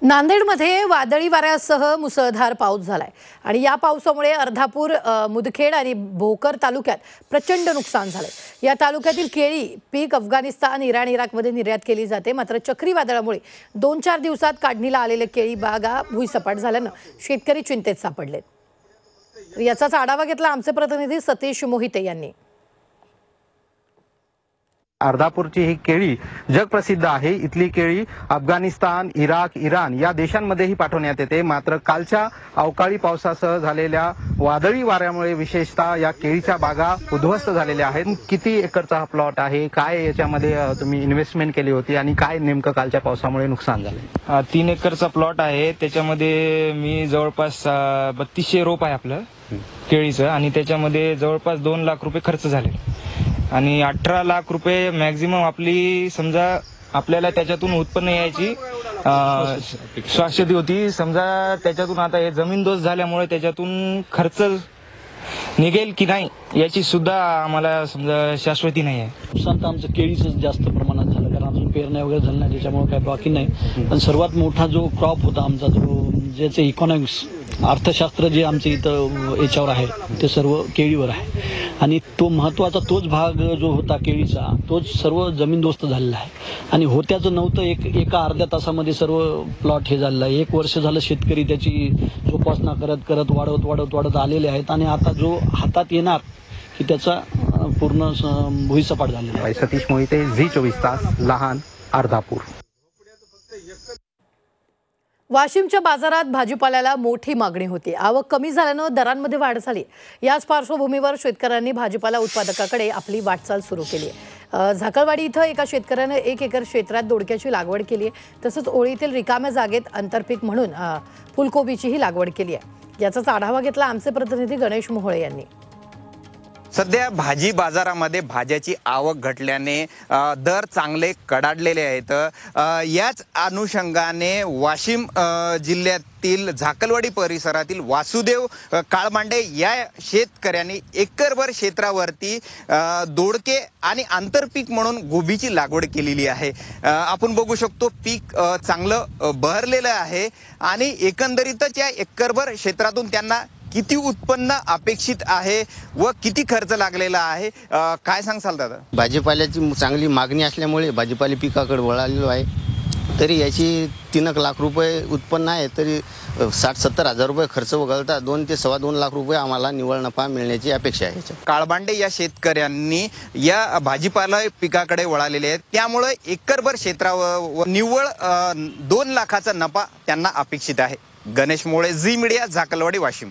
नांदेडमध्ये वादळी वाऱ्यासह मुसळधार पाऊस झालाय आणि या पावसामुळे अर्धापूर, मुदखेड आणि भोकर तालुक्यात प्रचंड नुकसान झालंय। या तालुक्यातील केळी पीक अफगाणिस्तान, इराण, इराकमध्ये निर्यात केली जाते। मात्र चक्रीवादळामुळे 2-4 दिवसात काढणीला आलेले केळी बागा भुईसपाट झाल्यानं शेतकरी चिंतेत सापडलेत। याचाच आढावा घेतला आमचे प्रतिनिधी सतीश मोहिते यांनी। अर्धापूरची ही केळी जगप्रसिद्ध आहे। इथली केळी अफगाणिस्तान, इराक, इराण या देशांमध्येही पाठवण्यात येते। मात्र कालच्या अवकाळी पावसासह झालेल्या वादळी वाऱ्यामुळे विशेषतः या केळीच्या बागा उद्ध्वस्त झालेल्या आहेत। किती एकरचा हा प्लॉट आहे, काय याच्यामध्ये तुम्ही इन्व्हेस्टमेंट केली होती आणि काय नेमकं कालच्या पावसामुळे नुकसान झाले? 3 एकरचा प्लॉट आहे। त्याच्यामध्ये मी जवळपास 3200 रोप आहे आपलं केळीचं आणि त्याच्यामध्ये जवळपास 2 लाख रुपये खर्च झाले आणि 18 लाख रुपये मॅक्झिमम आपली समजा आपल्याला त्याच्यातून उत्पन्न यायची शाश्वती होती। समजा त्याच्यातून आता हे जमीनदोस्त झाल्यामुळे त्याच्यातून खर्च निघेल की नाही याची सुद्धा आम्हाला समजा शाश्वती नाही आहे। नुकसान तर आमचं केळीचं जास्त प्रमाणात झालं, कारण अजून पेरण्या वगैरे झाल्या नाही, त्याच्यामुळे काही बाकी नाही। पण सर्वात मोठा जो क्रॉप होता आमचा, जो ज्याचे इकॉनॉमिक्स अर्थशास्त्र जे आमचे इथं याच्यावर आहे ते सर्व केळीवर आहे आणि तो महत्त्वाचा तोच भाग जो होता केळीचा तोच सर्व जमीनदोस्त झालेला आहे आणि होत्याचं नव्हतं एका अर्ध्या तासामध्ये सर्व प्लॉट हे झालेलं आहे। 1 वर्ष झालं शेतकरी त्याची जोपासना करत वाढवत आलेले आहेत आणि आता जो हातात येणार की त्याचा पूर्ण भुईसपाट झालेला आहे। सतीश मोहिते, झी24 तास, लहान, अर्धापूर। वाशिमच्या बाजारात भाजीपाल्याला मोठी मागणी होती। आवक कमी झाल्यानं दरांमध्ये वाढ झाली। याच पार्श्वभूमीवर शेतकऱ्यांनी भाजीपाला उत्पादकाकडे आपली वाटचाल सुरू केली आहे। झाकळवाडी इथं एका शेतकऱ्याने 1 एकर क्षेत्रात दोडक्याची लागवड केली आहे। तसंच ओळीतील रिकाम्या जागेत आंतरपीक म्हणून फुलकोबीचीही लागवड केली आहे। याचाच आढावा घेतला आमचे प्रतिनिधी गणेश मोहोळे यांनी। सध्या भाजी बाजारामध्ये भाज्याची आवक घटल्याने दर चांगले कडाडलेले आहेत। याच अनुषंगाने वाशिम जिल्ह्यातील झाकलवाडी परिसरातील वासुदेव काळमांडे या शेतकऱ्यांनी एकरभर क्षेत्रावरती दोडके आणि आंतरपीक म्हणून गोबीची लागवड केलेली आहे। आपण बघू शकतो पीक चांगलं बहरलेलं आहे आणि एकंदरीतच या एकरभर क्षेत्रातून त्यांना किती उत्पन्न अपेक्षित आहे व किती खर्च लागलेला आहे, काय सांगसाल दादा? भाजीपाल्याची चांगली मागणी असल्यामुळे भाजीपाला पिकाकडे वळालेलो आहे। तरी याची 3 लाख रुपये उत्पन्न आहे, तरी 60-70 हजार रुपये खर्च वगळता 2 ते 2.25 लाख रुपये आम्हाला निव्वळ नफा मिळण्याची अपेक्षा आहे। काळबांडे या शेतकऱ्यांनी या भाजीपाला पिकाकडे वळालेले आहेत, त्यामुळे एकरभर क्षेत्रावर निव्वळ 2 लाखाचा नफा त्यांना अपेक्षित आहे। Ganesh Mohole, Zee media, Zakalwadi, Washim.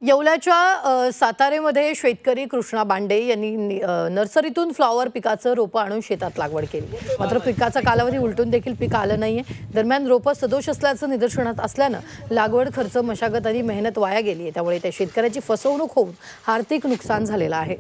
येवल्याच्या सातारेमध्ये शेतकरी कृष्णा बांडे यांनी नर्सरीतून फ्लॉवर पिकाचं रोपं आणून शेतात लागवड केली। मात्र पिकाचा कालावधी उलटून देखील पीक आलं नाहीये। दरम्यान रोपं सदोष असल्याचं निदर्शनात असल्यानं लागवड खर्च, मशागत आणि मेहनत वाया गेली आहे। त्यामुळे त्या शेतकऱ्याची फसवणूक होऊन आर्थिक नुकसान झालेलं आहे।